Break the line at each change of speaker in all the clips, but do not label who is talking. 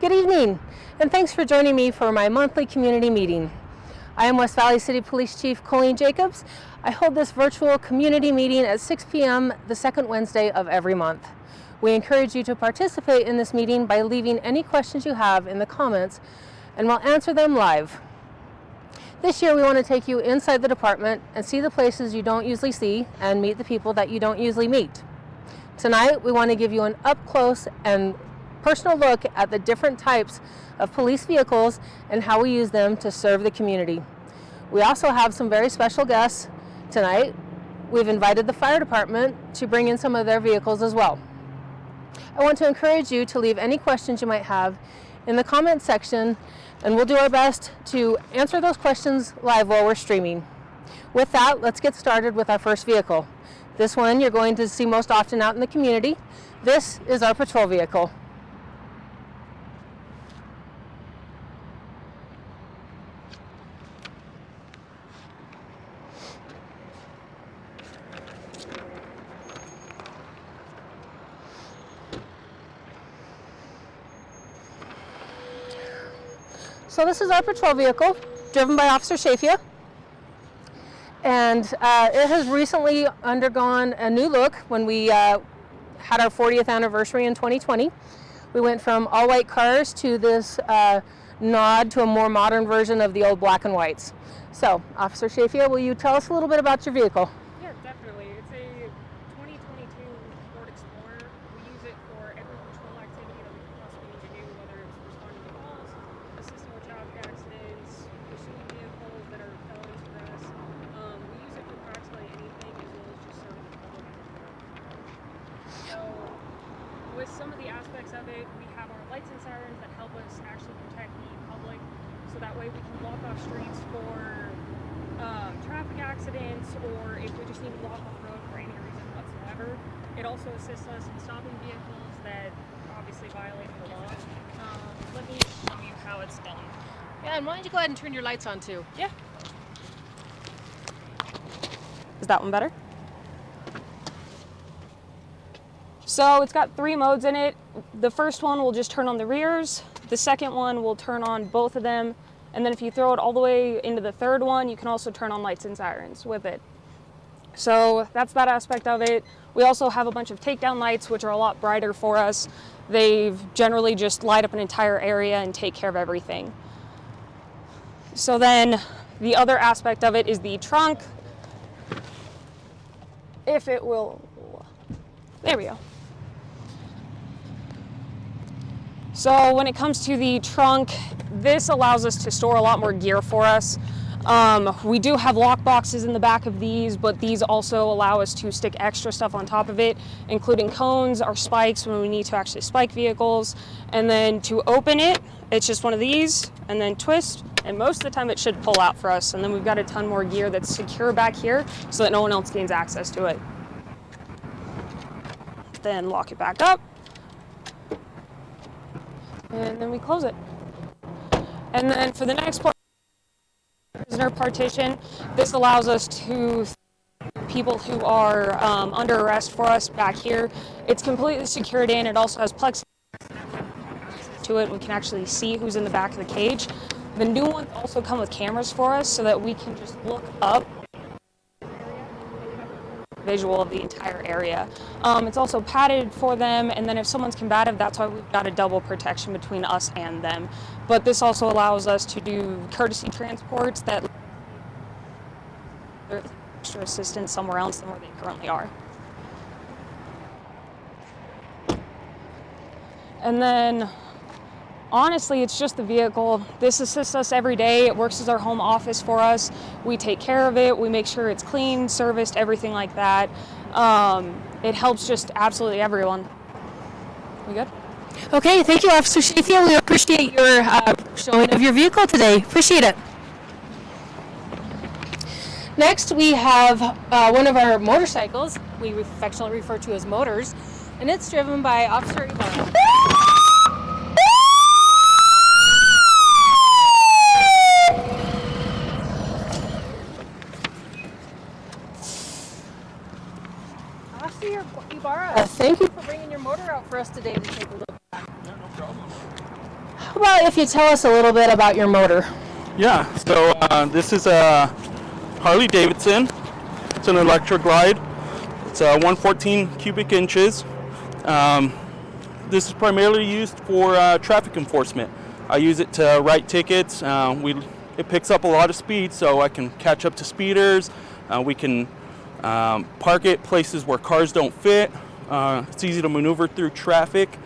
Good evening, and thanks for joining me for my monthly community meeting. I am West Valley City Police Chief Colleen Jacobs. I hold this virtual community meeting at 6 p.m. the second Wednesday of every month. We encourage you to participate in this meeting by leaving any questions you have in the comments, and we'll answer them live. This year we want to take you inside the department and see the places you don't usually see and meet the people that you don't usually meet. Tonight we want to give you an up-close and personal look at the different types of police vehicles and how we use them to serve the community. We also have some very special guests tonight. We've invited the fire department to bring in some of their vehicles as well. I want to encourage you to leave any questions you might have in the comments section, and we'll do our best to answer those questions live while we're streaming. With that, let's get started with our first vehicle. This one you're going to see most often out in the community. This is our patrol vehicle. So this is our patrol vehicle, driven by Officer Shafia. And it has recently undergone a new look when we had our 40th anniversary in 2020. We went from all white cars to this nod to a more modern version of the old black and whites. So, Officer Shafia, will you tell us a little bit about your vehicle?
Yeah, definitely. It's a 2022 Ford Explorer. We use it for every patrol activity that we can possibly need to do, whether it's responding to calls, assisting with traffic accidents, pursuing vehicles that are felonies for us. We use it for practically anything as well as just serving the public. So, with some of the aspects of it, we have our lights and sirens that help us actually protect the public, so that way we can block off streets for traffic accidents, or if we just need to block off the road for any reason whatsoever. It also assists us in stopping vehicles that obviously violate the law. Let me show you how it's done.
Yeah, and why don't you go ahead and turn your lights on too?
Yeah. Is that one better? So it's got 3 modes in it. The first one will just turn on the rears. The second one will turn on both of them. And then if you throw it all the way into the third one, you can also turn on lights and sirens with it. So that's that aspect of it. We also have a bunch of takedown lights, which are a lot brighter for us. They generally just light up an entire area and take care of everything. So then the other aspect of it is the trunk. If it will, there we go. So when it comes to the trunk, this allows us to store a lot more gear for us. We do have lock boxes in the back of these, but these also allow us to stick extra stuff on top of it, including cones or spikes when we need to actually spike vehicles. And then to open it, it's just one of these, and then twist, and most of the time it should pull out for us. And then we've got a ton more gear that's secure back here so that no one else gains access to it. Then lock it back up. And then we close it. And then for the next part, prisoner partition, this allows us to people who are under arrest for us back here. It's completely secured in. It also has plexiglass to it. We can actually see who's in the back of the cage. The new ones also come with cameras for us so that we can just look up visual of the entire area. It's also padded for them, and then if someone's combative, that's why we've got a double protection between us and them. But this also allows us to do courtesy transports that extra assistance somewhere else than where they currently are. And then honestly, it's just the vehicle. This assists us every day. It works as our home office for us. We take care of it. We make sure it's clean, serviced, everything like that. It helps just absolutely everyone. We good?
Okay, thank you, Officer Shafia. We appreciate your showing of your vehicle today. Appreciate it. Next, we have one of our motorcycles, we affectionately refer to as motors, and it's driven by Officer Ibarra. Officer Ibarra, thank you for bringing your motor out for us today to take a look at.
Yeah, no problem.
How about if you tell us a little bit about your motor?
Yeah, so this is a Harley Davidson. It's an Electra Glide. It's 114 cubic inches. This is primarily used for traffic enforcement. I use it to write tickets. It picks up a lot of speed, so I can catch up to speeders. We can park it places where cars don't fit. It's easy to maneuver through traffic.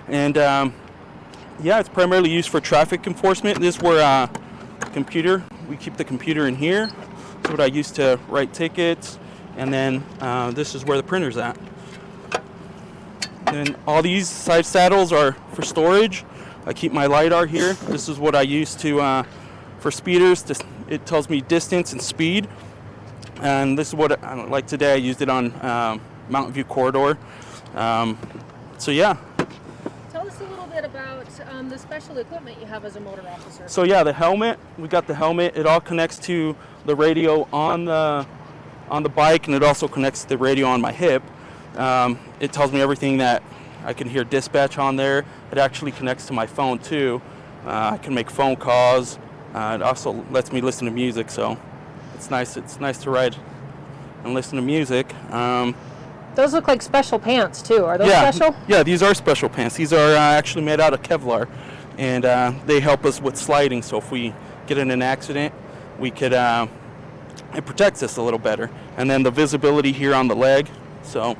And yeah, it's primarily used for traffic enforcement. This is where computer, we keep the computer in here. That's what I use to write tickets. And then this is where the printer's at. And all these side saddles are for storage. I keep my LiDAR here. This is what I use to for speeders. It tells me distance and speed. And this is what, like today, I used it on Mountain View Corridor. So yeah.
Tell us a little bit about the special equipment you have as a motor officer.
So yeah, the helmet. We got the helmet. It all connects to the radio on the bike, and it also connects to the radio on my hip. It tells me everything that I can hear dispatch on there. It actually connects to my phone too. I can make phone calls. It also lets me listen to music, so it's nice. It's nice to ride and listen to music.
Those look like special pants too. Are those special?
Yeah, these are special pants. These are actually made out of Kevlar, and they help us with sliding. So if we get in an accident, we could. It protects us a little better. And then the visibility here on the leg. So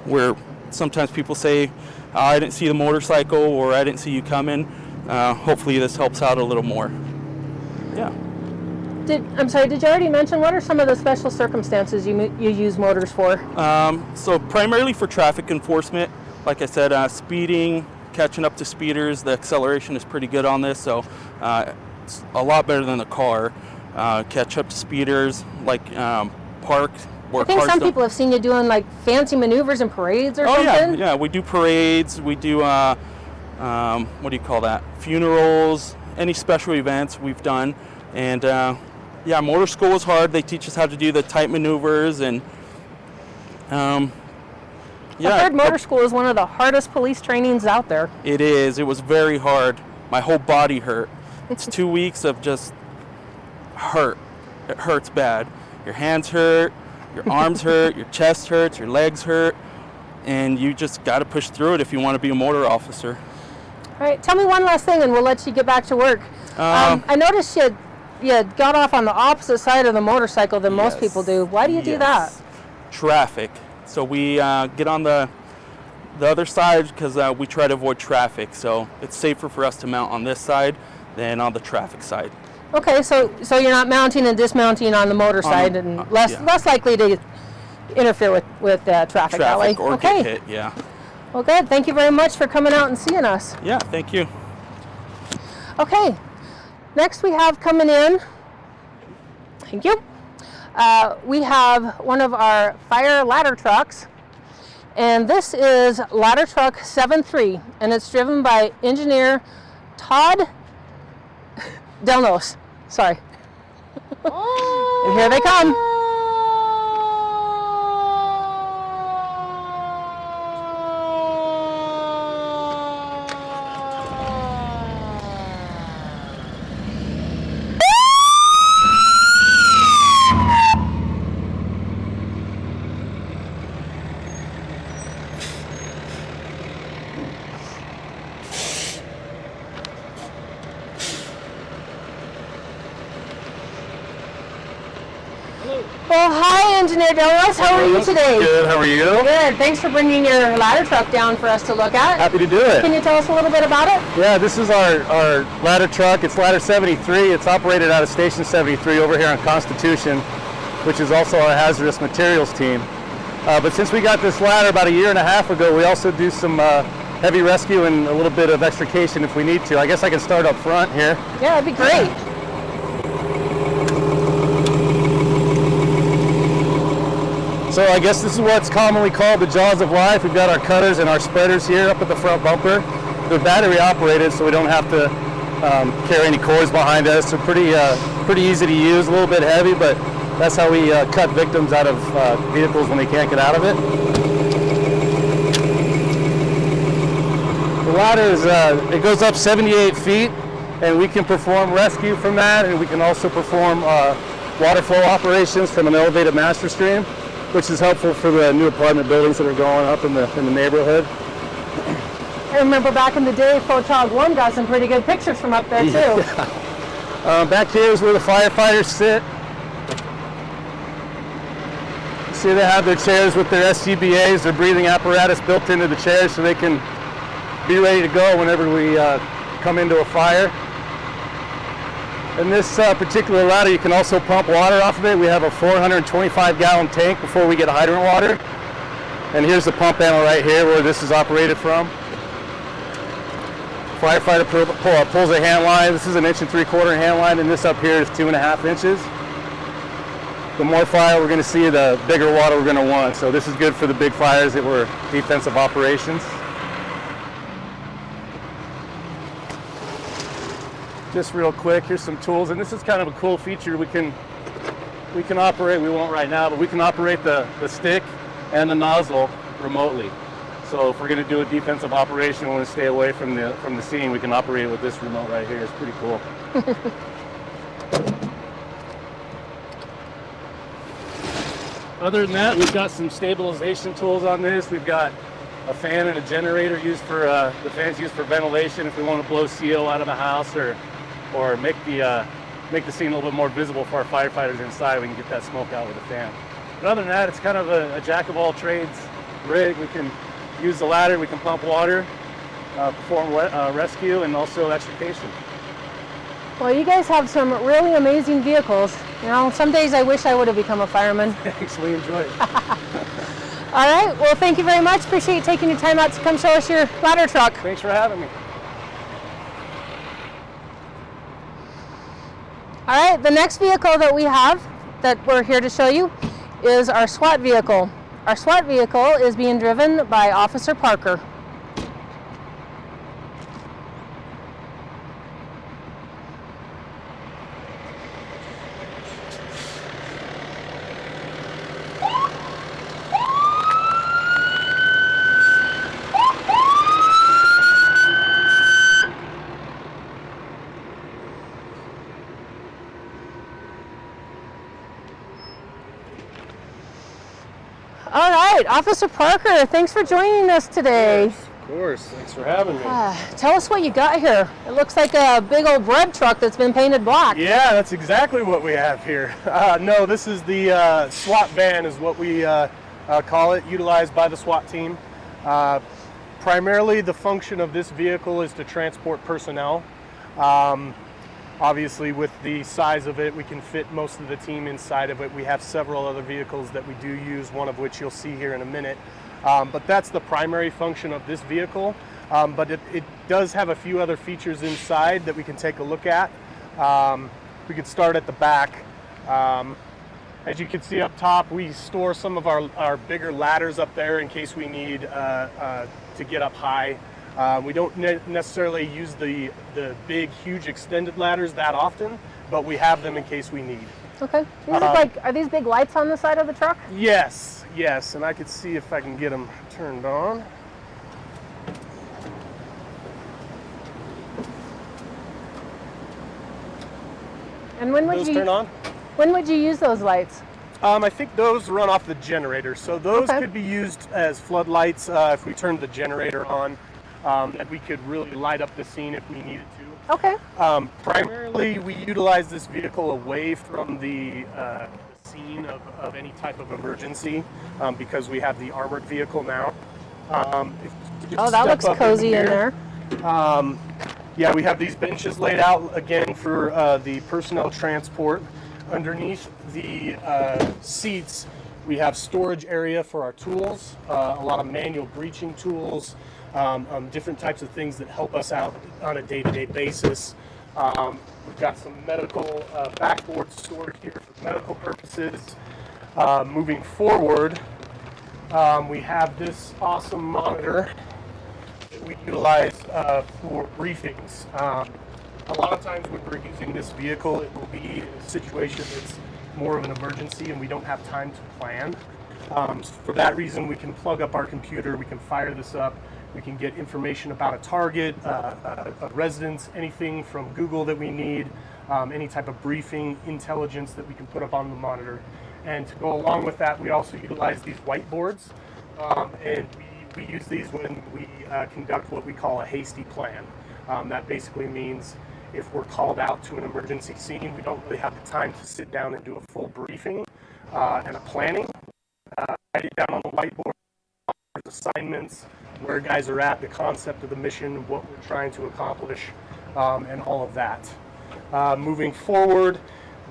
where sometimes people say, oh, I didn't see the motorcycle, or I didn't see you coming. Hopefully this helps out a little more. Yeah.
I'm sorry, did you already mention what are some of the special circumstances you use motors for?
So primarily for traffic enforcement. Like I said, speeding, catching up to speeders. The acceleration is pretty good on this, so it's a lot better than the car. Catch up to speeders, like park.
I think some people have seen you doing like fancy maneuvers and parades or something.
Yeah, we do parades. We do what do you call that? Funerals, any special events we've done, and yeah, motor school is hard. They teach us how to do the tight maneuvers, and yeah.
I've heard motor school is one of the hardest police trainings out there.
It is. It was very hard. My whole body hurt. It's 2 weeks of just hurt. It hurts bad. Your hands hurt, your arms hurt, your chest hurts, your legs hurt, and you just got to push through it if you want to be a motor officer.
All right, tell me one last thing and we'll let you get back to work. I noticed you got off on the opposite side of the motorcycle than most people do. Why do you do that?
Traffic. So we get on the other side because we try to avoid traffic. So it's safer for us to mount on this side than on the traffic side.
Okay, so you're not mounting and dismounting on the motor side, and less likely to interfere with traffic that way.
Or get hit, yeah.
Well, good. Thank you very much for coming out and seeing us.
Yeah, thank you.
Okay, next we have coming in, thank you, we have one of our fire ladder trucks, and this is Ladder Truck 7.3, and it's driven by engineer Todd Delnos. Sorry. And here they come. Well, hi, Engineer Delros. How are you today?
Good. How are you?
Good. Thanks for bringing your ladder truck down for us to look at.
Happy to do it.
Can you tell us a little bit about it?
Yeah, this is our ladder truck. It's Ladder 73. It's operated out of Station 73 over here on Constitution, which is also our hazardous materials team. But since we got this ladder about 1.5 years ago, we also do some heavy rescue and a little bit of extrication if we need to. I guess I can start up front here.
Yeah, that'd be great.
So I guess this is what's commonly called the jaws of life. We've got our cutters and our spreaders here up at the front bumper. They're battery operated, so we don't have to carry any cords behind us. They're pretty easy to use, a little bit heavy, but that's how we cut victims out of vehicles when they can't get out of it. The ladder is, it goes up 78 feet, and we can perform rescue from that, and we can also perform water flow operations from an elevated master stream, which is helpful for the new apartment buildings that are going up in the neighborhood.
I remember back in the day, Photog 1 got some pretty good pictures from up there too.
Yeah. Back here is where the firefighters sit. You see they have their chairs with their SCBAs, their breathing apparatus built into the chairs so they can be ready to go whenever we come into a fire. In this particular ladder, you can also pump water off of it. We have a 425-gallon tank before we get hydrant water. And here's the pump panel right here where this is operated from. Firefighter pulls a hand line. This is an 1 3/4 hand line, and this up here is 2.5 inches. The more fire we're going to see, the bigger water we're going to want. So this is good for the big fires that were defensive operations. Just real quick, here's some tools, and this is kind of a cool feature. We can operate, we won't right now, but we can operate the stick and the nozzle remotely. So if we're going to do a defensive operation, we want to stay away from the scene, we can operate it with this remote right here. It's pretty cool. Other than that, we've got some stabilization tools on this. We've got a fan and a generator used for the fan's used for ventilation if we want to blow CO out of the house or make the scene a little bit more visible for our firefighters inside. We can get that smoke out with the fan. But other than that, it's kind of a jack of all trades rig. We can use the ladder, we can pump water, perform rescue, and also extrication.
Well, you guys have some really amazing vehicles. You know, some days I wish I would have become a fireman.
Thanks, we enjoy it.
All right, well, thank you very much. Appreciate you taking your time out to come show us your ladder truck.
Thanks for having me.
All right, the next vehicle that we have that we're here to show you is our SWAT vehicle. Our SWAT vehicle is being driven by Officer Parker. All right, Officer Parker, thanks for joining us today.
Yes, of course. Thanks for having me.
Tell us what you got here. It looks like a big old bread truck that's been painted black.
Yeah, that's exactly what we have here. No, this is the SWAT van is what we call it, utilized by the SWAT team. Primarily, the function of this vehicle is to transport personnel. Obviously, with the size of it, we can fit most of the team inside of it. We have several other vehicles that we do use, one of which you'll see here in a minute. But that's the primary function of this vehicle. But it does have a few other features inside that we can take a look at. We could start at the back. As you can see up top, we store some of our bigger ladders up there in case we need to get up high. We don't necessarily use the big, huge extended ladders that often, but we have them in case we need.
Okay. These look like, are these big lights on the side of the truck?
Yes, yes, and I could see if I can get them turned on.
And when would
Those
you
turn on?
When would you use those lights?
I think those run off the generator, so those
Okay.
could be used as floodlights if we turned the generator on. And we could really light up the scene if we needed to.
Okay.
Primarily, we utilize this vehicle away from the scene of any type of emergency because we have the armored vehicle now.
Oh, that looks cozy in there.
Yeah, we have these benches laid out again for the personnel transport. Underneath the seats, we have storage area for our tools, a lot of manual breaching tools, different types of things that help us out on a day-to-day basis. We've got some medical backboard stored here for medical purposes. Moving forward, we have this awesome monitor that we utilize for briefings. A lot of times when we're using this vehicle, it will be in a situation that's more of an emergency and we don't have time to plan. For that reason, we can plug up our computer, we can fire this up, We can get information about a target, a residence, anything from Google that we need, any type of briefing, intelligence that we can put up on the monitor. And to go along with that, we also utilize these whiteboards, and we use these when we conduct what we call a hasty plan. That basically means if we're called out to an emergency scene, we don't really have the time to sit down and do a full briefing and a planning. Write it down on the whiteboard, assignments, where guys are at, the concept of the mission, what we're trying to accomplish, and all of that. Moving forward,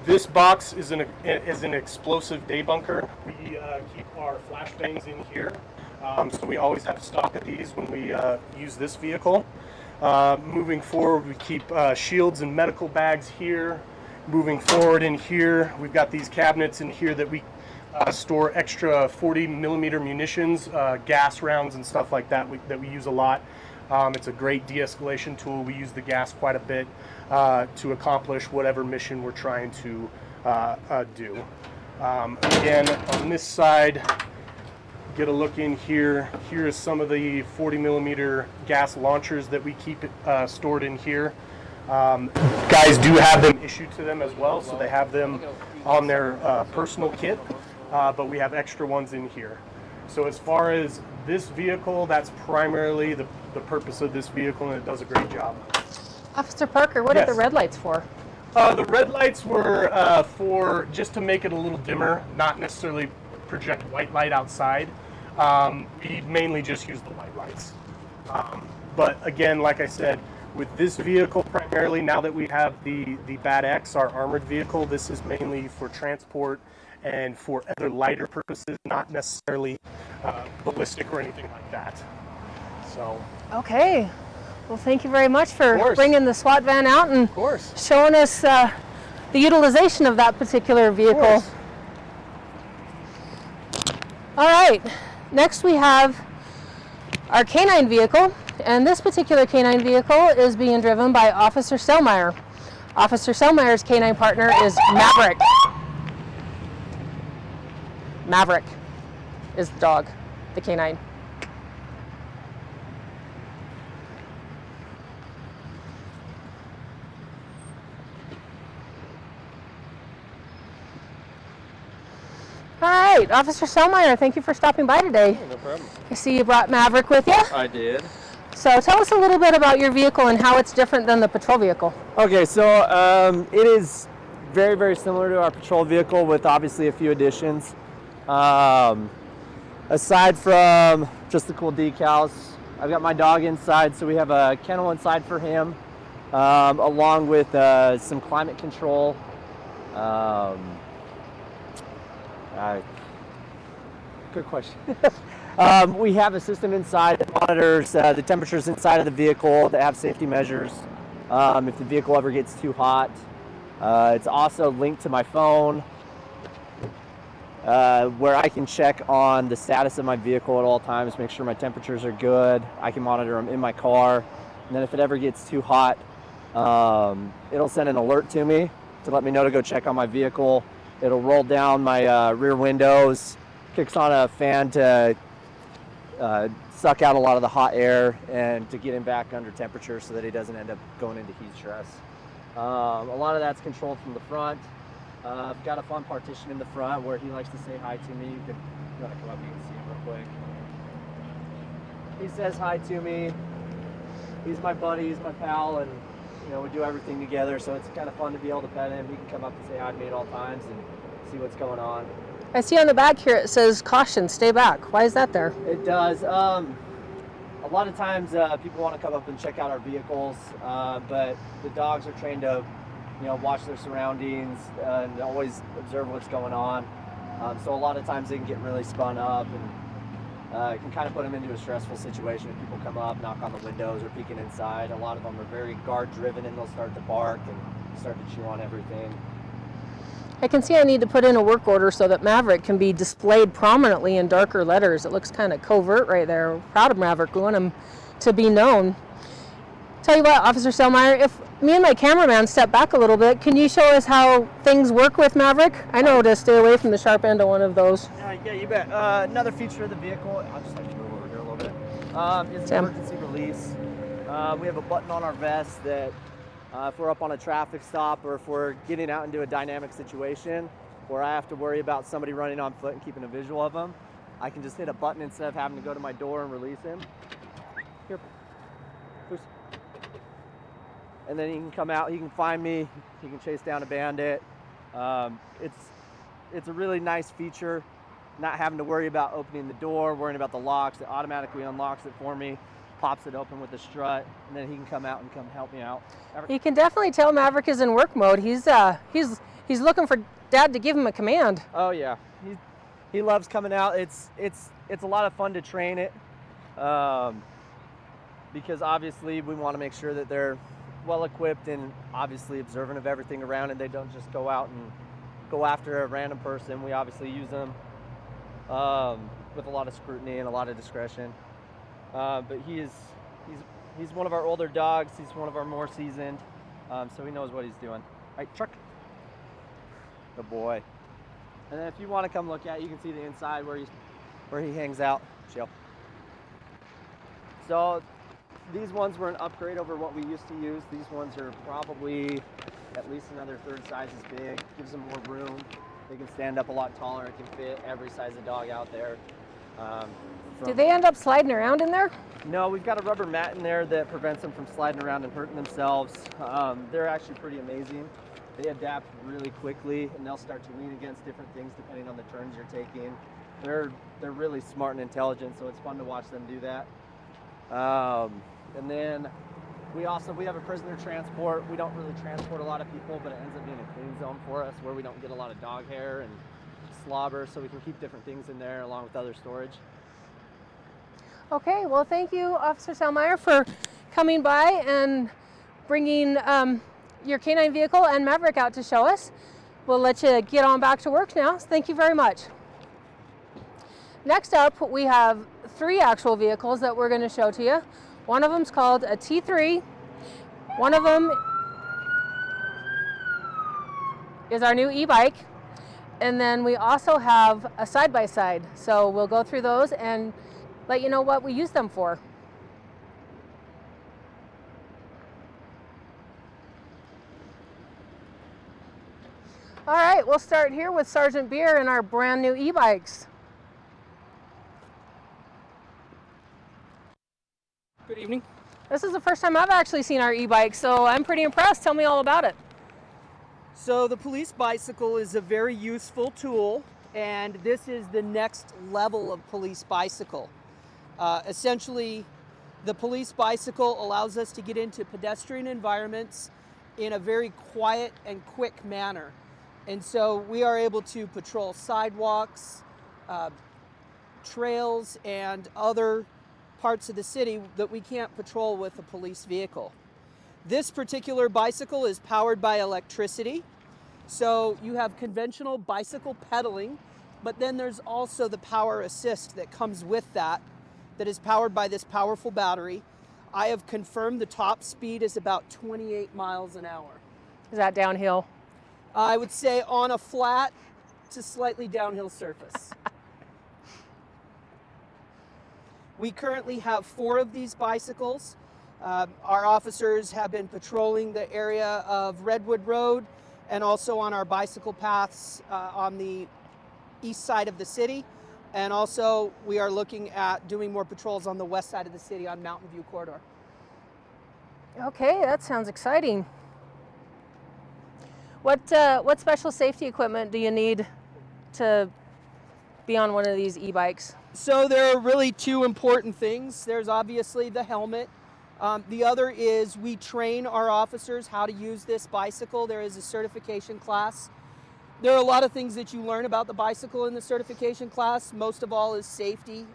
this box is an explosive debunker. We keep our flashbangs in here, so we always have stock of these when we use this vehicle. Moving forward, we keep shields and medical bags here. Moving forward in here, we've got these cabinets in here that we store extra 40 millimeter munitions, gas rounds and stuff like that that we use a lot. It's a great de-escalation tool. We use the gas quite a bit to accomplish whatever mission we're trying to do. Again, on this side, get a look in here. Here is some of the 40 millimeter gas launchers that we keep stored in here. Guys do have them issued to them as well, so they have them on their personal kit, but we have extra ones in here. So as far as this vehicle, that's primarily the purpose of this vehicle, and it does a great job.
Officer Parker, what are the red lights for?
The red lights were for just to make it a little dimmer, not necessarily project white light outside. We mainly just use the white lights. But again, like I said, with this vehicle primarily, now that we have the BAT X, our armored vehicle, this is mainly for transport and for other lighter purposes, not necessarily ballistic or anything like that. So.
Okay. Well, thank you very much for bringing the SWAT van out and showing us the utilization of that particular vehicle. All right. Next we have our canine vehicle, and this particular canine vehicle is being driven by Officer Selmeyer. Officer Selmeyer's canine partner is Maverick. Maverick is the dog, the canine. All right, Officer Selmeyer, thank you for stopping by today.
No problem.
I see you brought Maverick with you.
I did.
So tell us a little bit about your vehicle and how it's different than the patrol vehicle.
Okay, so it is very, very similar to our patrol vehicle with obviously a few additions. Aside from just the cool decals, I've got my dog inside, so we have a kennel inside for him, along with some climate control. Good question. We have a system inside that monitors the temperatures inside of the vehicle that have safety measures. If the vehicle ever gets too hot. It's also linked to my phone, where I can check on the status of my vehicle at all times, make sure my temperatures are good. I can monitor them in my car. And then if it ever gets too hot, it'll send an alert to me to let me know to go check on my vehicle. It'll roll down my rear windows, kicks on a fan to suck out a lot of the hot air and to get him back under temperature so that he doesn't end up going into heat stress. A lot of that's controlled from the front. I've got a fun partition in the front where he likes to say hi to me. You can come up, you can see him real quick. He says hi to me. He's my buddy, he's my pal, and we do everything together, so it's kind of fun to be able to pet him. He can come up and say hi to me at all times and see what's going on.
I see on the back here it says caution, stay back. Why is that there?
It does. A lot of times people want to come up and check out our vehicles, but the dogs are trained to watch their surroundings and always observe what's going on. So a lot of times they can get really spun up, and it can kind of put them into a stressful situation if people come up, knock on the windows, or peeking inside. A lot of them are very guard driven, and they'll start to bark and start to chew on everything.
I can see I need to put in a work order so that Maverick can be displayed prominently in darker letters. It looks kind of covert right there. We're proud of Maverick. We want him to be known. Tell you what, Officer Selmeyer, if me and my cameraman step back a little bit, can you show us how things work with Maverick? I know to stay away from the sharp end of one of those.
Yeah, you bet. Another feature of the vehicle, I'll just let you move over here a little bit. Is
Sam.
emergency release. We have a button on our vest that if we're up on a traffic stop or if we're getting out into a dynamic situation where I have to worry about somebody running on foot and keeping a visual of them, I can just hit a button instead of having to go to my door and release him. Here, push. And then he can come out, he can find me, he can chase down a bandit. It's a really nice feature, not having to worry about opening the door, worrying about the locks. It automatically unlocks it for me, pops it open with a strut, and then he can come out and come help me out.
You can definitely tell Maverick is in work mode. He's looking for Dad to give him a command.
Oh yeah, he loves coming out. It's a lot of fun to train it, because obviously we want to make sure that they're well equipped and obviously observant of everything around, and they don't just go out and go after a random person. We obviously use them with a lot of scrutiny and a lot of discretion. But he's one of our older dogs. He's one of our more seasoned, so he knows what he's doing. Right, Truck. Good boy. And then if you want to come look at it, you can see the inside where he hangs out. Chill. So these ones were an upgrade over what we used to use. These ones are probably at least another third size as big. Gives them more room. They can stand up a lot taller. It can fit every size of dog out there.
Do they end up sliding around in there?
No, we've got a rubber mat in there that prevents them from sliding around and hurting themselves. They're actually pretty amazing. They adapt really quickly, and they'll start to lean against different things depending on the turns you're taking. They're really smart and intelligent, so it's fun to watch them do that. And then we have a prisoner transport. We don't really transport a lot of people, but it ends up being a clean zone for us where we don't get a lot of dog hair and slobber, so we can keep different things in there along with other storage.
Okay, well, thank you, Officer Salmeyer, for coming by and bringing your canine vehicle and Maverick out to show us. We'll let you get on back to work now. Thank you very much. Next up, we have 3 actual vehicles that we're going to show to you. One of them is called a T3. One of them is our new e-bike. And then we also have a side-by-side. So we'll go through those and let you know what we use them for. All right, we'll start here with Sergeant Beer and our brand new e-bikes.
Good evening.
This is the first time I've actually seen our e-bike, so I'm pretty impressed. Tell me all about it.
So the police bicycle is a very useful tool, and this is the next level of police bicycle. Essentially, the police bicycle allows us to get into pedestrian environments in a very quiet and quick manner. And so we are able to patrol sidewalks, trails, and other parts of the city that we can't patrol with a police vehicle. This particular bicycle is powered by electricity. So you have conventional bicycle pedaling, but then there's also the power assist that comes with that is powered by this powerful battery. I have confirmed the top speed is about 28 miles an hour.
Is that downhill?
I would say on a flat to slightly downhill surface. We currently have 4 of these bicycles. Our officers have been patrolling the area of Redwood Road and also on our bicycle paths on the east side of the city. And also we are looking at doing more patrols on the west side of the city on Mountain View Corridor.
Okay, that sounds exciting. What special safety equipment do you need to be on one of these e-bikes?
So there are really 2 important things. There's obviously the helmet. The other is we train our officers how to use this bicycle. There is a certification class. There are a lot of things that you learn about the bicycle in the certification class. Most of all is safety.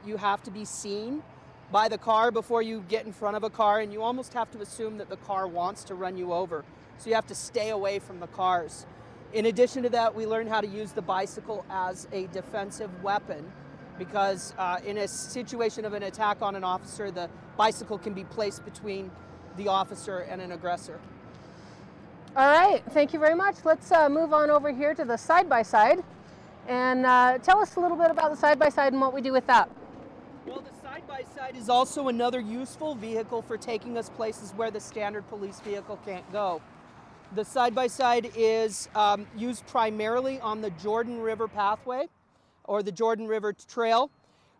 You have to be seen by the car before you get in front of a car, and you almost have to assume that the car wants to run you over. So you have to stay away from the cars. In addition to that, we learn how to use the bicycle as a defensive weapon, because in a situation of an attack on an officer, the bicycle can be placed between the officer and an aggressor.
All right, thank you very much. Let's move on over here to the side-by-side and tell us a little bit about the side-by-side and what we do with that.
Well, the side-by-side is also another useful vehicle for taking us places where the standard police vehicle can't go. The side-by-side is used primarily on the Jordan River pathway or the Jordan River Trail.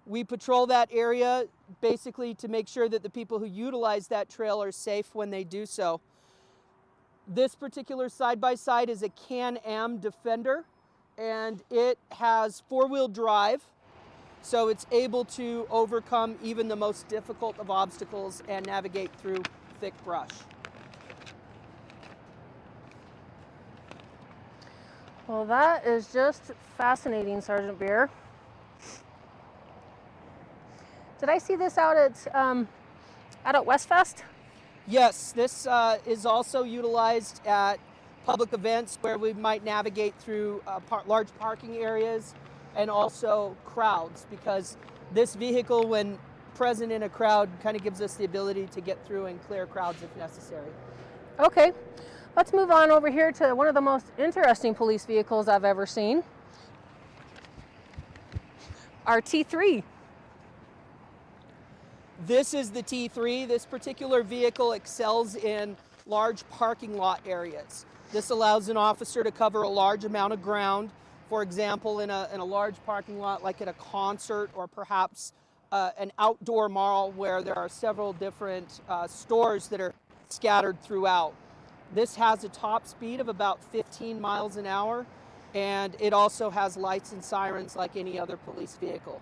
We patrol that area basically to make sure that the people who utilize that trail are safe when they do so. This particular side-by-side is a Can-Am Defender, and it has four-wheel drive, so it's able to overcome even the most difficult of obstacles and navigate through thick brush.
Well, that is just fascinating, Sergeant Beer. Did I see this out at Westfest?
Yes, this is also utilized at public events where we might navigate through large parking areas and also crowds, because this vehicle, when present in a crowd, kind of gives us the ability to get through and clear crowds if necessary.
Okay, let's move on over here to one of the most interesting police vehicles I've ever seen. Our T3.
This is the T3. This particular vehicle excels in large parking lot areas. This allows an officer to cover a large amount of ground. For example, in a large parking lot like at a concert, or perhaps an outdoor mall where there are several different stores that are scattered throughout. This has a top speed of about 15 miles an hour, and it also has lights and sirens like any other police vehicle.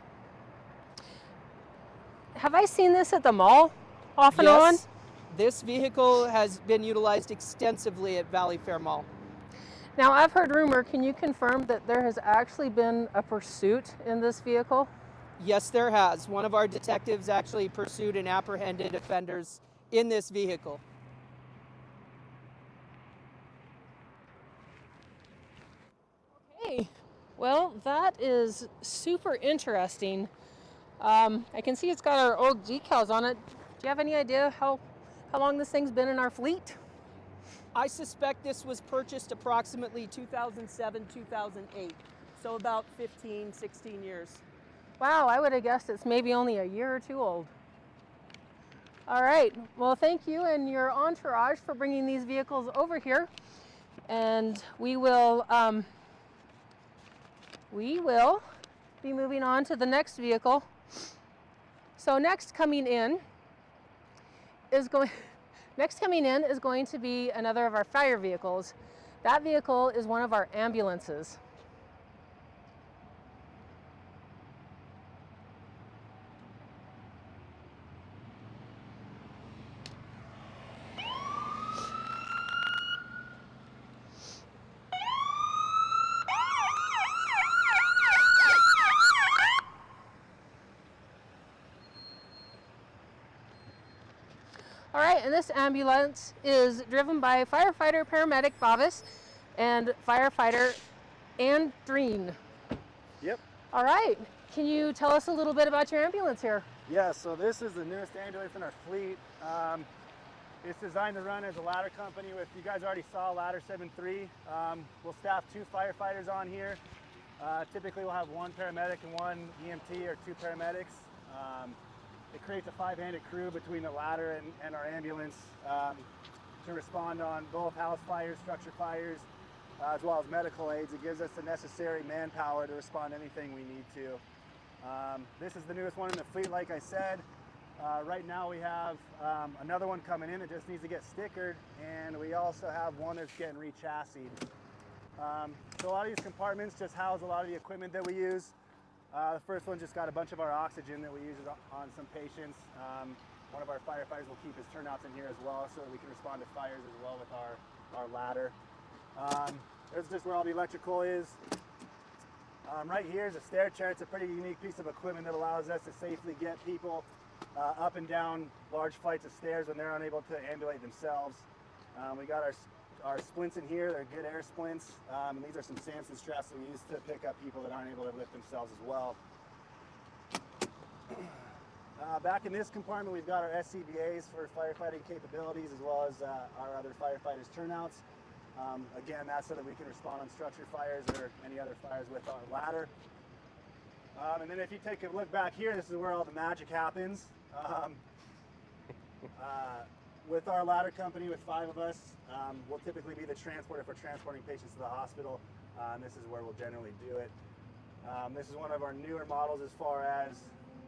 Have I seen this at the mall off and on?
Yes, this vehicle has been utilized extensively at Valley Fair Mall.
Now, I've heard rumor, can you confirm that there has actually been a pursuit in this vehicle?
Yes, there has. One of our detectives actually pursued and apprehended offenders in this vehicle.
Okay, well, that is super interesting. I can see it's got our old decals on it. Do you have any idea how long this thing's been in our fleet?
I suspect this was purchased approximately 2007, 2008, so about 15, 16 years.
Wow, I would have guessed it's maybe only a year or two old. All right, well, thank you and your entourage for bringing these vehicles over here. And we will be moving on to the next vehicle. So next coming in is going to be another of our fire vehicles. That vehicle is one of our ambulances. All right, and this ambulance is driven by firefighter paramedic Bavis and firefighter Andreen.
Yep.
All right, can you tell us a little bit about your ambulance here?
Yeah, so this is the newest ambulance in our fleet. It's designed to run as a ladder company. With, you guys already saw ladder 7.3. We'll staff 2 firefighters on here. Typically we'll have 1 paramedic and 1 EMT or 2 paramedics. It creates a 5-handed crew between the ladder and our ambulance to respond on both house fires, structure fires, as well as medical aids. It gives us the necessary manpower to respond to anything we need to. This is the newest one in the fleet, like I said. Right now we have another one coming in that just needs to get stickered, and we also have one that's getting re-chassied. So a lot of these compartments just house a lot of the equipment that we use. The first one just got a bunch of our oxygen that we use on some patients. One of our firefighters will keep his turnouts in here as well, so that we can respond to fires as well with our ladder. There's just where all the electrical is. Right here is a stair chair. It's a pretty unique piece of equipment that allows us to safely get people up and down large flights of stairs when they're unable to ambulate themselves. We got our splints in here. They're good air splints. And these are some Samson straps that we use to pick up people that aren't able to lift themselves as well. Back in this compartment, we've got our SCBAs for firefighting capabilities, as well as our other firefighters' turnouts. Again, that's so that we can respond on structure fires or any other fires with our ladder. And then if you take a look back here, this is where all the magic happens. With our ladder company, with 5 of us, we'll typically be the transporter for transporting patients to the hospital. This is where we'll generally do it. This is one of our newer models as far as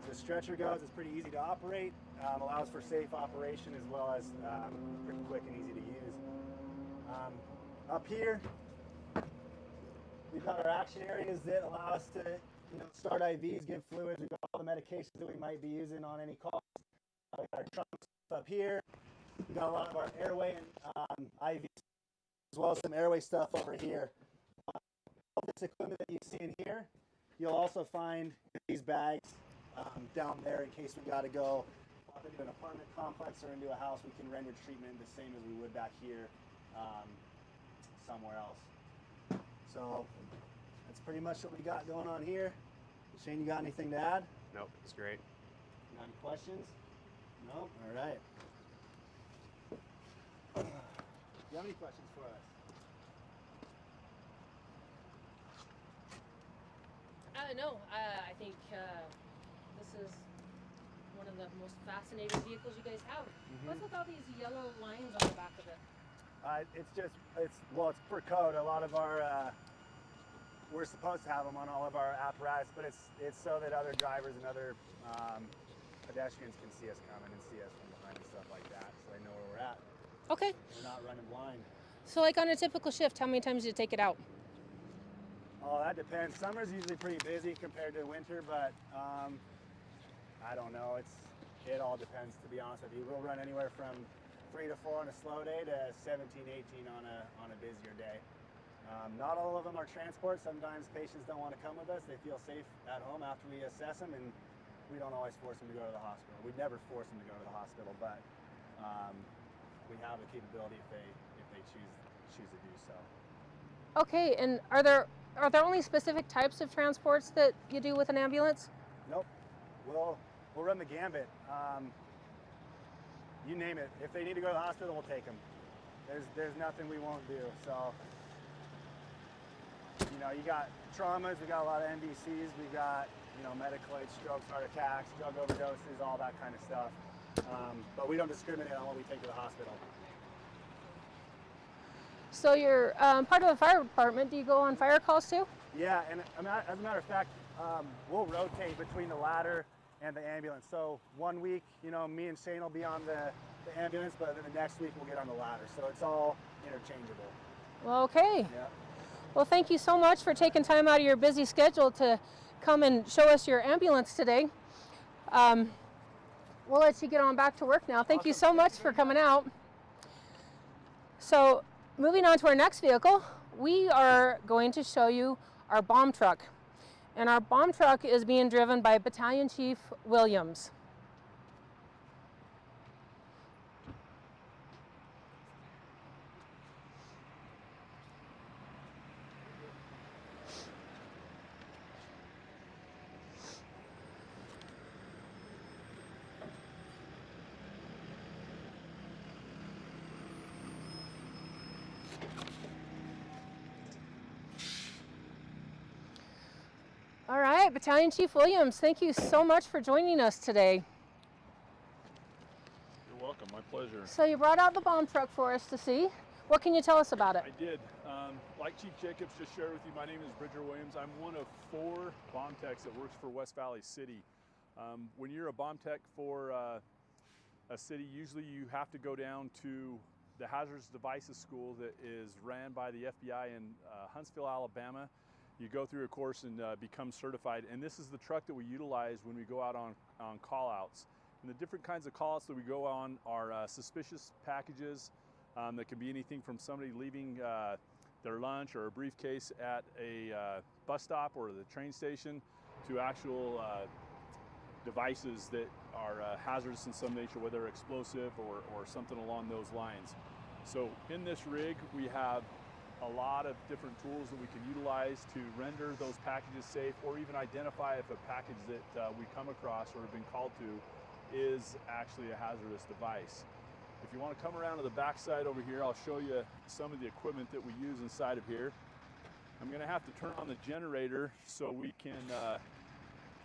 the stretcher goes. It's pretty easy to operate, allows for safe operation as well as pretty quick and easy to use. Up here, we've got our action areas that allow us to start IVs, give fluids. We've got all the medications that we might be using on any calls. We've got our trunks up here. We've got a lot of our airway and IVs, as well as some airway stuff over here. All this equipment that you see in here, you'll also find these bags down there in case we got to go up into an apartment complex or into a house. We can render treatment the same as we would back here somewhere else. So that's pretty much what we got going on here. Shane, you got anything to add?
Nope, it's great.
Got any questions? No? All right. Do you have any questions for us?
No, I think this is one of the most fascinating vehicles you guys have. What's with all these yellow lines on the back of it?
It's per code. A lot of our, we're supposed to have them on all of our apparatus, but it's so that other drivers and other pedestrians can see us coming and see us from behind and stuff like that, so they know where we're at.
Okay.
We're not running blind.
So like on a typical shift, how many times do you take it out?
Oh, that depends. Summer's usually pretty busy compared to winter, but I don't know. It all depends, to be honest with you. We'll run anywhere from 3 to 4 on a slow day to 17, 18 on a busier day. Not all of them are transport. Sometimes patients don't want to come with us. They feel safe at home after we assess them, and we don't always force them to go to the hospital. We never force them to go to the hospital, but we have the capability if they choose to do so.
Okay, and are there only specific types of transports that you do with an ambulance?
Nope. We'll run the gambit. You name it. If they need to go to the hospital, we'll take them. There's nothing we won't do. So, you got traumas. We got a lot of MVCs. We got medical aid, strokes, heart attacks, drug overdoses, all that kind of stuff. But we don't discriminate on what we take to the hospital.
So you're part of the fire department. Do you go on fire calls too?
Yeah, and as a matter of fact, we'll rotate between the ladder and the ambulance. So one week, me and Shane will be on the ambulance, but then the next week we'll get on the ladder. So it's all interchangeable.
Well, okay.
Yeah.
Well, thank you so much for taking time out of your busy schedule to come and show us your ambulance today. We'll let you get on back to work now. Thank you so much for coming out. So moving on to our next vehicle, we are going to show you our bomb truck. And our bomb truck is being driven by Battalion Chief Williams. All right, Battalion Chief Williams, thank you so much for joining us today.
You're welcome, my pleasure.
So you brought out the bomb truck for us to see. What can you tell us about it?
I did. Like Chief Jacobs just shared with you, my name is Bridger Williams. I'm one of 4 bomb techs that works for West Valley City. When you're a bomb tech for a city, usually you have to go down to the Hazardous Devices School that is ran by the FBI in Huntsville, Alabama. You go through a course and become certified, and this is the truck that we utilize when we go out on call-outs. And the different kinds of call-outs that we go on are suspicious packages that can be anything from somebody leaving their lunch or a briefcase at a bus stop or the train station to actual devices that are hazardous in some nature, whether explosive or something along those lines. So in this rig, we have a lot of different tools that we can utilize to render those packages safe, or even identify if a package that we come across or have been called to is actually a hazardous device. If you want to come around to the back side over here, I'll show you some of the equipment that we use inside of here. I'm going to have to turn on the generator so we can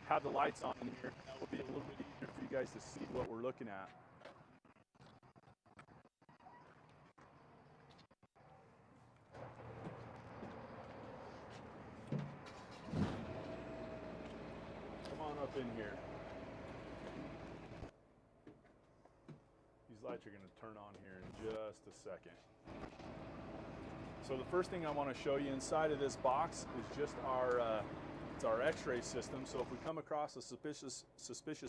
have the lights on in here. That will be a little bit easier for you guys to see what we're looking at. Come on up in here. These lights are going to turn on here in just a second. So the first thing I want to show you inside of this box is just it's our X-ray system. So if we come across a suspicious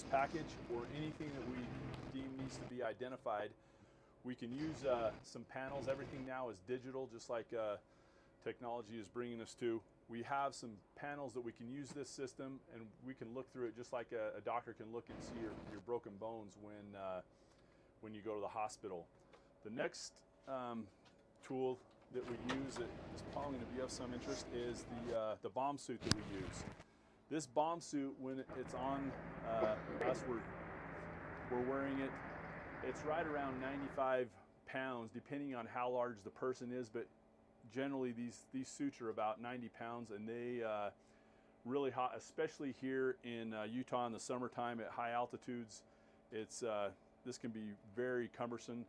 package or anything that we deem needs to be identified, we can use some panels. Everything now is digital, just like technology is bringing us to. We have some panels that we can use this system, and we can look through it just like a doctor can look and see your broken bones when you go to the hospital. The next tool that we use that is probably going to be of some interest is the bomb suit that we use. This bomb suit, when it's on us, we're wearing it. It's right around 95 pounds, depending on how large the person is, but generally these suits are about 90 pounds, and they really hot, especially here in Utah in the summertime at high altitudes. This can be very cumbersome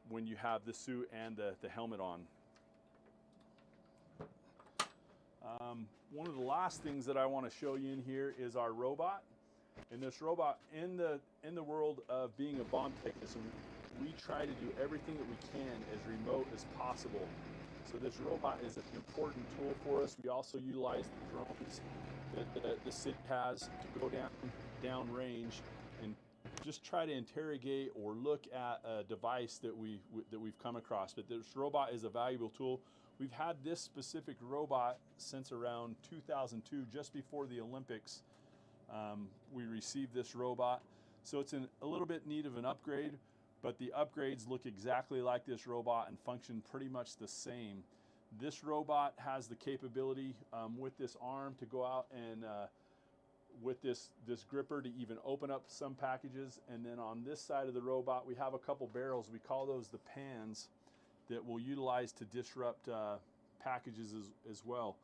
when you have the suit and the helmet on. One of the last things that I want to show you in here is our robot. And this robot, in the world of being a bomb technician, we try to do everything that we can as remote as possible. So this robot is an important tool for us. We also utilize the drones that the city has to go down range and just try to interrogate or look at a device that we've come across. But this robot is a valuable tool. We've had this specific robot since around 2002, just before the Olympics. We received this robot, so it's in a little bit need of an upgrade, but the upgrades look exactly like this robot and function pretty much the same. This robot has the capability with this arm to go out and with this gripper to even open up some packages. And then on this side of the robot, we have a couple barrels. We call those the pans that we'll utilize to disrupt packages as well.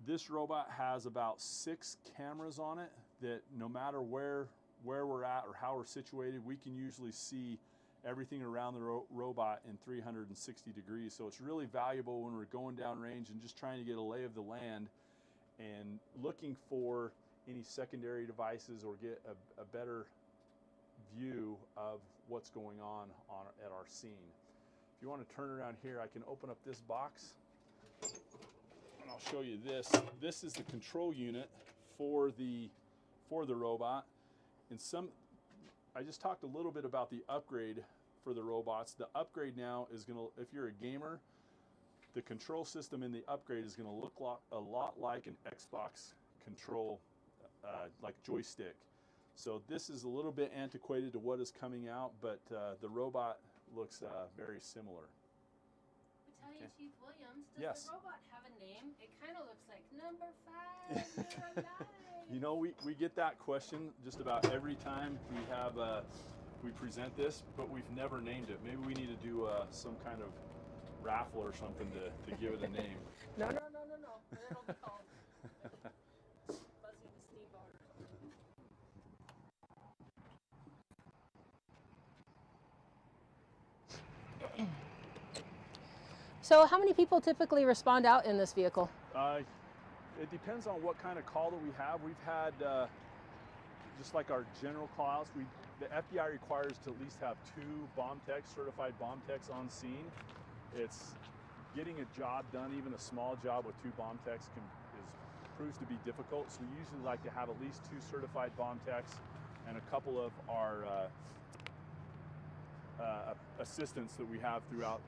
This robot has about 6 cameras on it that no matter where we're at or how we're situated, we can usually see everything around the robot in 360 degrees. So it's really valuable when we're going down range and just trying to get a lay of the land and looking for any secondary devices or get a better view of what's going on at our scene. If you want to turn around here, I can open up this box and I'll show you this. This is the control unit for the robot. And I just talked a little bit about the upgrade for the robots. The upgrade now is going to, if you're a gamer, the control system in the upgrade is going to look a lot like an Xbox control, like joystick. So this is a little bit antiquated to what is coming out, but the robot looks very similar.
Battalion Chief Williams, does
Yes.
the robot have a name? It kind of looks like number 5, you're alive.
You know, we get that question just about every time we present this, but we've never named it. Maybe we need to do some kind of raffle or something to give it a name.
No. It'll be called Buzzy the Steamboat or something. So how many people typically respond out in this vehicle?
It depends on what kind of call that we have. We've had, just like our general call outs, the FBI requires to at least have 2 bomb techs, certified bomb techs on scene. It's getting a job done, even a small job with 2 bomb techs proves to be difficult. So we usually like to have at least 2 certified bomb techs and a couple of our assistants that we have throughout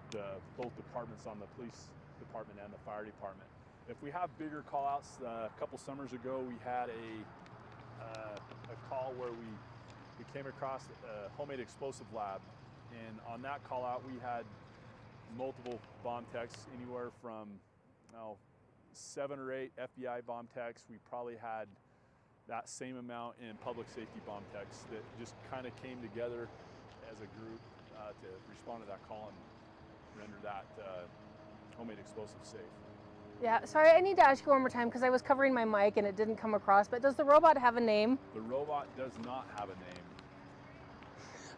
both departments, on the police department and the fire department. If we have bigger call outs, a couple summers ago we had a call where we came across a homemade explosive lab, and on that call out we had multiple bomb techs, anywhere from 7 or 8 FBI bomb techs. We probably had that same amount in public safety bomb techs that just kind of came together as a group to respond to that call and render that homemade explosive safe.
Yeah, sorry, I need to ask you one more time because I was covering my mic and it didn't come across, but does the robot have a name?
The robot does not have a name.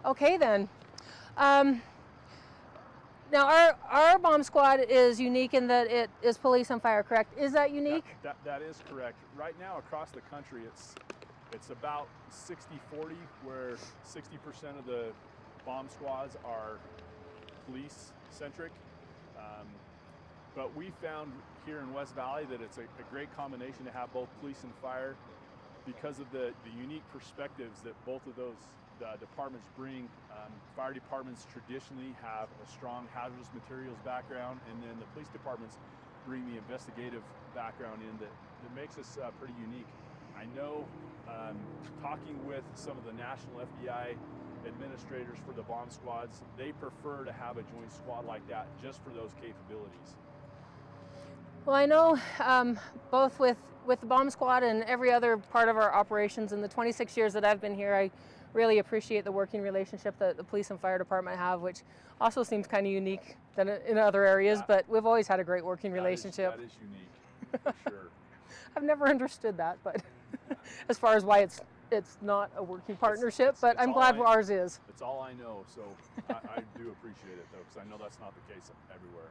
Okay then. Now our bomb squad is unique in that it is police and fire, correct? Is that unique?
That is correct. Right now across the country, it's about 60-40, where 60% of the bomb squads are police-centric. But we found here in West Valley that it's a great combination to have both police and fire because of the unique perspectives that both of those departments bring. Fire departments traditionally have a strong hazardous materials background, and then the police departments bring the investigative background in that makes us pretty unique. I know talking with some of the national FBI administrators for the bomb squads, they prefer to have a joint squad like that just for those capabilities.
Well, I know both with the bomb squad and every other part of our operations in the 26 years that I've been here, I really appreciate the working relationship that the police and fire department have, which also seems kind of unique than in other areas, but we've always had a great working relationship.
That is unique, for sure.
I've never understood that, but as far as why it's not a working partnership, but I'm glad ours is.
It's all I know, so I do appreciate it, though, because I know that's not the case everywhere.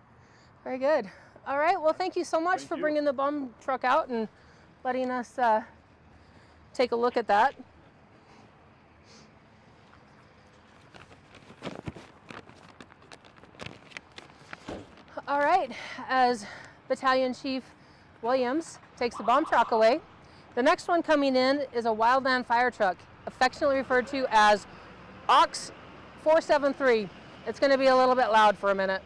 Very good. All right, well, thank you so much for bringing the bomb truck out and letting us take a look at that. All right, as Battalion Chief Williams takes the bomb truck away, the next one coming in is a wildland fire truck, affectionately referred to as Ox 473. It's going to be a little bit loud for a minute.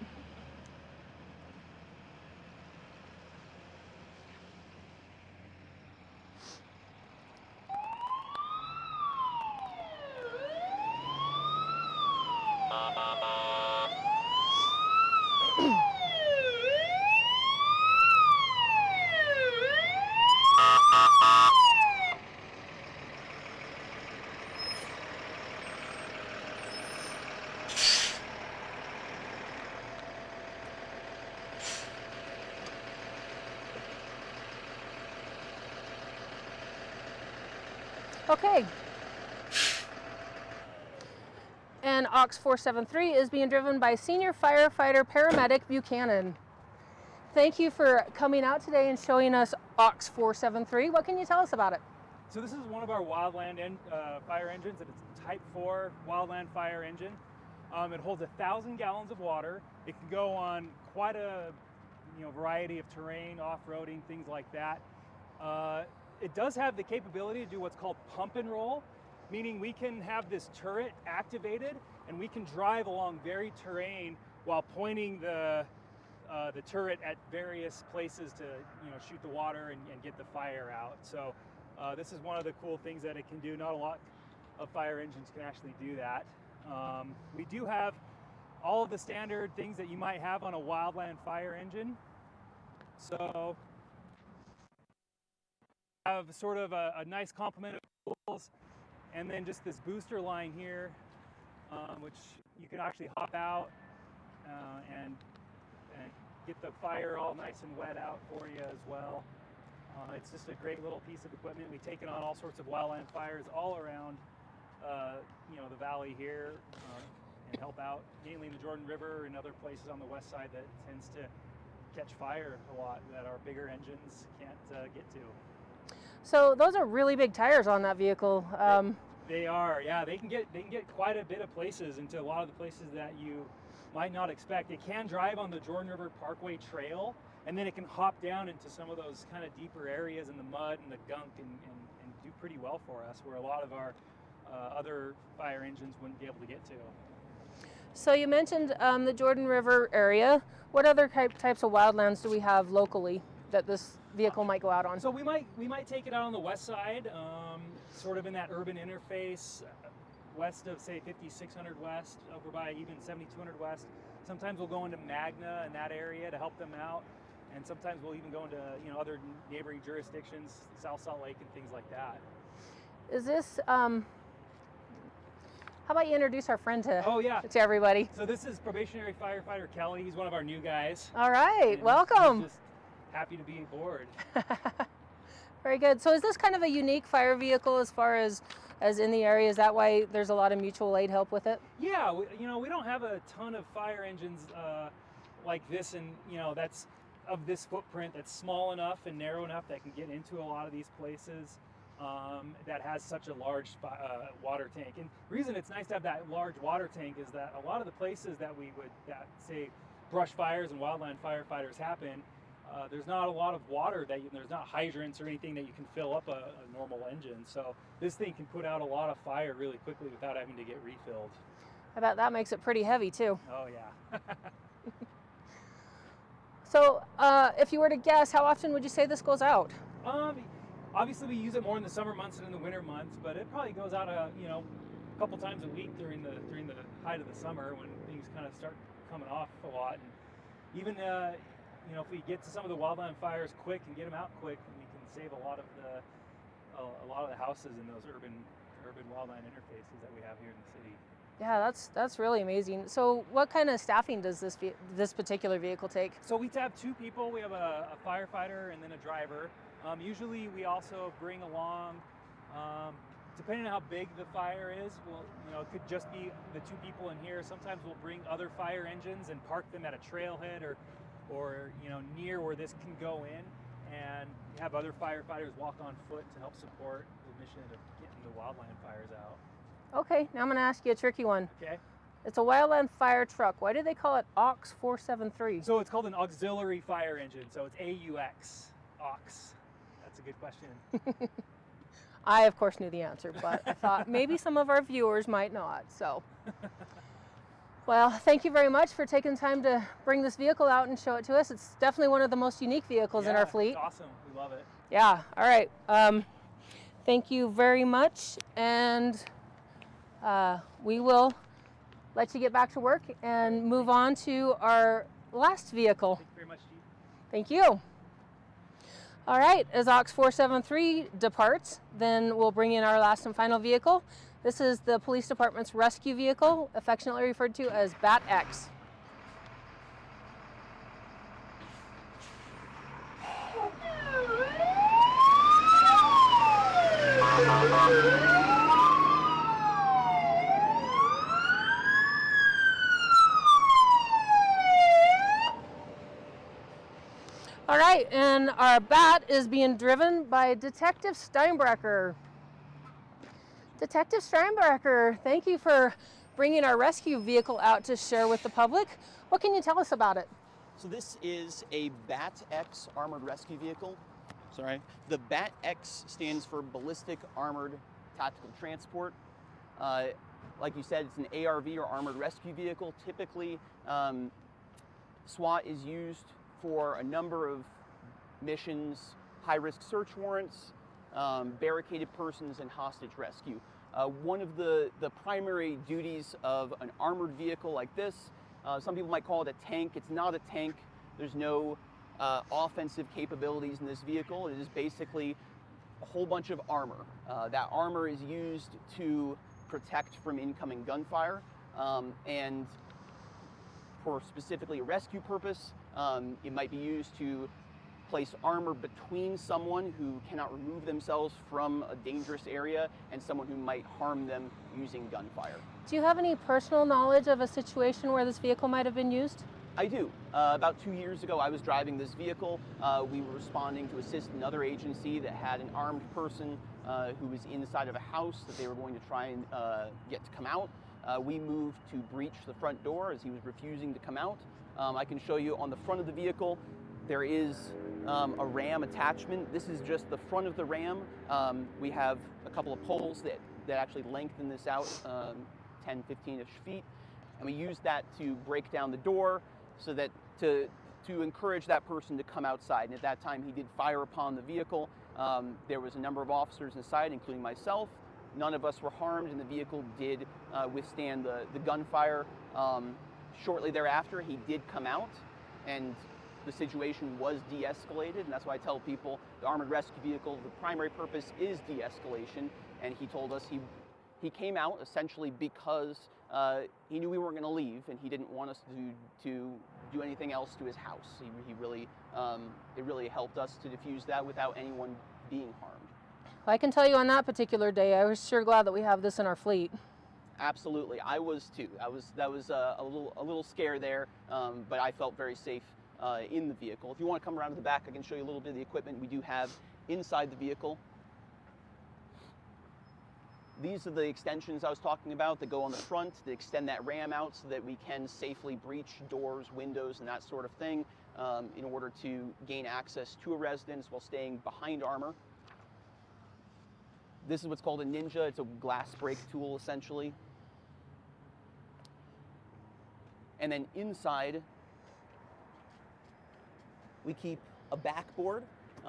Okay. And Ox 473 is being driven by Senior Firefighter Paramedic Buchanan. Thank you for coming out today and showing us Ox 473. What can you tell us about it?
So this is one of our wildland fire engines, and it's a Type 4 wildland fire engine. It holds 1,000 gallons of water. It can go on quite a variety of terrain, off-roading, things like that. It does have the capability to do what's called pump and roll, meaning we can have this turret activated and we can drive along varied terrain while pointing the turret at various places to shoot the water and get the fire out. So this is one of the cool things that it can do. Not a lot of fire engines can actually do that. We do have all of the standard things that you might have on a wildland fire engine. So have sort of a nice complement of tools, and then just this booster line here, which you can actually hop out and get the fire all nice and wet out for you as well. It's just a great little piece of equipment. We take it on all sorts of wildland fires all around the valley here and help out, mainly in the Jordan River and other places on the west side that tends to catch fire a lot that our bigger engines can't get to.
So those are really big tires on that vehicle.
They are, yeah. They can get quite a bit of places, into a lot of the places that you might not expect. It can drive on the Jordan River Parkway Trail, and then it can hop down into some of those kind of deeper areas in the mud and the gunk and do pretty well for us, where a lot of our other fire engines wouldn't be able to get to.
So you mentioned the Jordan River area. What other types of wildlands do we have locally that this vehicle might go out on?
So we might take it out on the west side, sort of in that urban interface, west of say 5600 West, over by even 7200 West. Sometimes we'll go into Magna in that area to help them out, and sometimes we'll even go into other neighboring jurisdictions, South Salt Lake and things like that.
Is this how about you introduce our friend to everybody?
So this is probationary firefighter Kelly. He's one of our new guys.
All right,
and
welcome.
He's just happy to be aboard.
Very good. So is this kind of a unique fire vehicle as far as in the area? Is that why there's a lot of mutual aid help with it?
Yeah, we don't have a ton of fire engines like this, and that's of this footprint, that's small enough and narrow enough that can get into a lot of these places, that has such a large water tank. And the reason it's nice to have that large water tank is that a lot of the places that say brush fires and wildland firefighters happen, there's not a lot of water there's not hydrants or anything that you can fill up a normal engine. So this thing can put out a lot of fire really quickly without having to get refilled.
I bet that makes it pretty heavy too.
Oh yeah.
So if you were to guess, how often would you say this goes out?
Obviously we use it more in the summer months than in the winter months, but it probably goes out a couple times a week during the height of the summer when things kind of start coming off a lot. And even if we get to some of the wildland fires quick and get them out quick, we can save a lot of the houses in those urban wildland interfaces that we have here in the city.
Yeah, that's really amazing. So what kind of staffing does this particular vehicle take?
So we have 2 people. We have a firefighter and then a driver. Usually we also bring along, depending on how big the fire is, it could just be the 2 people in here. Sometimes we'll bring other fire engines and park them at a trailhead or near where this can go in, and have other firefighters walk on foot to help support the mission of getting the wildland fires out. Okay,
now I'm going to ask you a tricky one.
Okay.
It's a wildland fire truck. Why do they call it AUX 473?
So it's called an auxiliary fire engine. So it's AUX. AUX. That's a good question.
I, of course, knew the answer, but I thought maybe some of our viewers might not. So, well, thank you very much for taking time to bring this vehicle out and show it to us. It's definitely one of the most unique vehicles in our fleet.
It's awesome. We love it.
Yeah. All right. Thank you very much. And we will let you get back to work and move on to our last vehicle.
Thank you very much, Chief.
Thank you. All right, as AUX 473 departs, then we'll bring in our last and final vehicle. This is the police department's rescue vehicle, affectionately referred to as BAT-X. All right, and our BAT is being driven by Detective Steinbrecher. Detective Steinbrecher, thank you for bringing our rescue vehicle out to share with the public. What can you tell us about it?
So this is a BAT-X armored rescue vehicle. Sorry. The BAT-X stands for Ballistic Armored Tactical Transport. Like you said, it's an ARV or armored rescue vehicle. Typically, SWAT is used for a number of missions: high-risk search warrants, barricaded persons, and hostage rescue. One of the primary duties of an armored vehicle like this, some people might call it a tank. It's not a tank. There's no offensive capabilities in this vehicle. It is basically a whole bunch of armor. That armor is used to protect from incoming gunfire, and for specifically a rescue purpose. It might be used to place armor between someone who cannot remove themselves from a dangerous area and someone who might harm them using gunfire.
Do you have any personal knowledge of a situation where this vehicle might have been used?
I do. About 2 years ago, I was driving this vehicle. We were responding to assist another agency that had an armed person who was inside of a house that they were going to try and get to come out. We moved to breach the front door as he was refusing to come out. I can show you on the front of the vehicle, there is a ram attachment. This is just the front of the ram. We have a couple of poles that actually lengthen this out 10, 15-ish feet. And we use that to break down the door so that to encourage that person to come outside. And at that time, he did fire upon the vehicle. There was a number of officers inside, including myself. None of us were harmed, and the vehicle did withstand the gunfire. Shortly thereafter, he did come out, and the situation was de-escalated, and that's why I tell people the armored rescue vehicle, the primary purpose is de-escalation, and he told us he came out essentially because he knew we weren't going to leave, and he didn't want us to do anything else to his house. He really, it really helped us to diffuse that without anyone being harmed.
I can tell you on that particular day, I was sure glad that we have this in our fleet.
Absolutely, I was too. That was a little scare there, but I felt very safe in the vehicle. If you want to come around to the back, I can show you a little bit of the equipment we do have inside the vehicle. These are the extensions I was talking about that go on the front that extend that ram out so that we can safely breach doors, windows, and that sort of thing in order to gain access to a residence while staying behind armor. This is what's called a Ninja. It's a glass break tool, essentially. And then inside, we keep a backboard.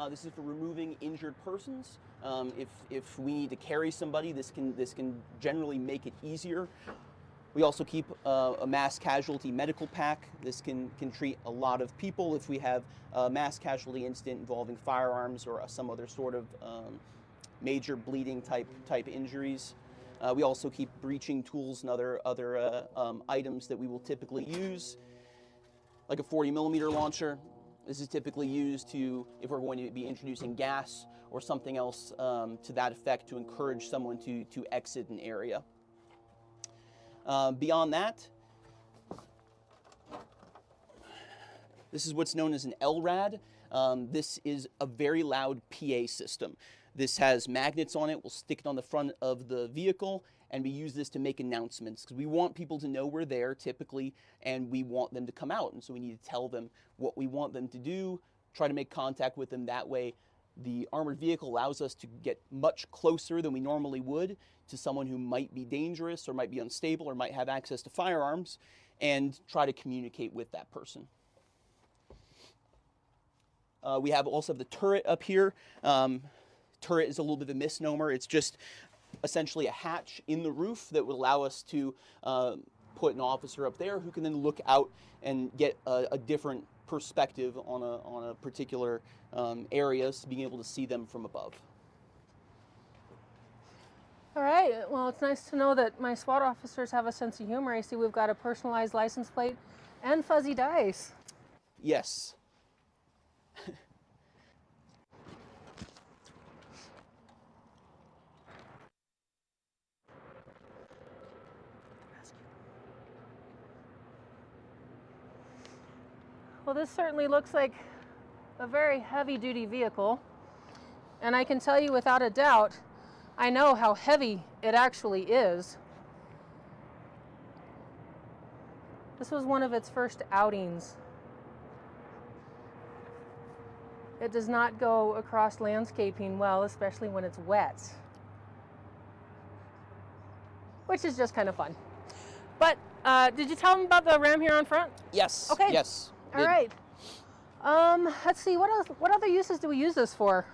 This is for removing injured persons. If we need to carry somebody, this can generally make it easier. We also keep a mass casualty medical pack. This can treat a lot of people if we have a mass casualty incident involving firearms or some other sort of major bleeding type injuries. We also keep breaching tools and other items that we will typically use, like a 40mm launcher. This is typically used if we're going to be introducing gas or something else to that effect to encourage someone to exit an area. Beyond that, this is what's known as an LRAD. This is a very loud PA system. This has magnets on it. We'll stick it on the front of the vehicle, and we use this to make announcements because we want people to know we're there typically, and we want them to come out. And so we need to tell them what we want them to do, try to make contact with them that way. The armored vehicle allows us to get much closer than we normally would to someone who might be dangerous or might be unstable or might have access to firearms and try to communicate with that person. We also have the turret up here. Turret is a little bit of a misnomer. It's just essentially a hatch in the roof that would allow us to put an officer up there who can then look out and get a different perspective on a particular area, so being able to see them from above.
All right, well, it's nice to know that my SWAT officers have a sense of humor. I see we've got a personalized license plate and fuzzy dice.
Yes.
Well, this certainly looks like a very heavy-duty vehicle, and I can tell you without a doubt, I know how heavy it actually is. This was one of its first outings. It does not go across landscaping well, especially when it's wet, which is just kind of fun. But did you tell them about the ram here on front?
Yes.
Okay.
Yes.
All right. Let's see, what else? What other uses do we use this for?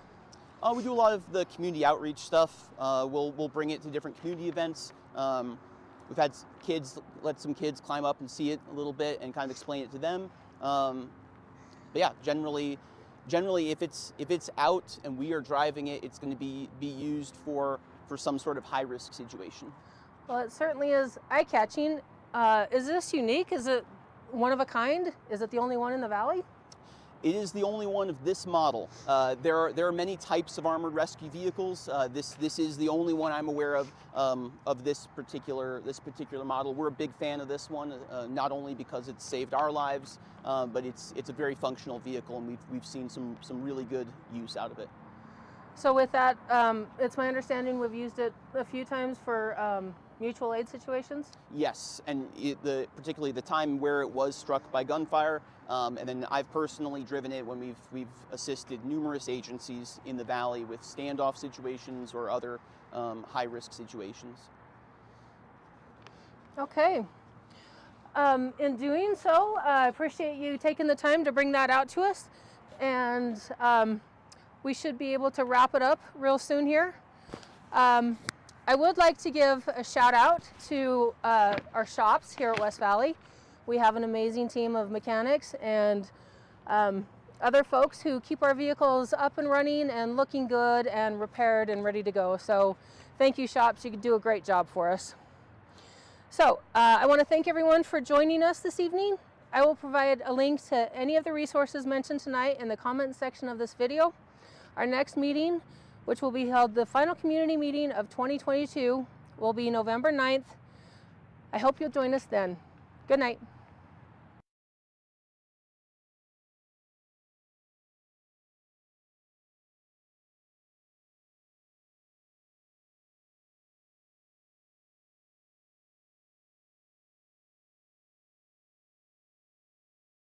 We do a lot of the community outreach stuff. We'll bring it to different community events. We've had let some kids climb up and see it a little bit and kind of explain it to them. But yeah, generally, if it's out and we are driving it, it's going to be used for some sort of high-risk situation.
Well, it certainly is eye-catching. Is this unique? Is it one of a kind? Is it the only one in the valley?
It is the only one of this model. There are many types of armored rescue vehicles. This is the only one I'm aware of this particular model. We're a big fan of this one, not only because it's saved our lives, but it's a very functional vehicle, and we've seen some really good use out of it.
So with that, it's my understanding we've used it a few times for mutual aid situations?
Yes, and particularly the time where it was struck by gunfire, and then I've personally driven it when we've assisted numerous agencies in the valley with standoff situations or other high-risk situations.
Okay. In doing so, I appreciate you taking the time to bring that out to us, and we should be able to wrap it up real soon here. I would like to give a shout out to our shops here at West Valley. We have an amazing team of mechanics and other folks who keep our vehicles up and running and looking good and repaired and ready to go. So thank you, shops. You do a great job for us. So I want to thank everyone for joining us this evening. I will provide a link to any of the resources mentioned tonight in the comments section of this video. Our next meeting, which will be held, the final community meeting of 2022, will be November 9th. I hope you'll join us then. Good night.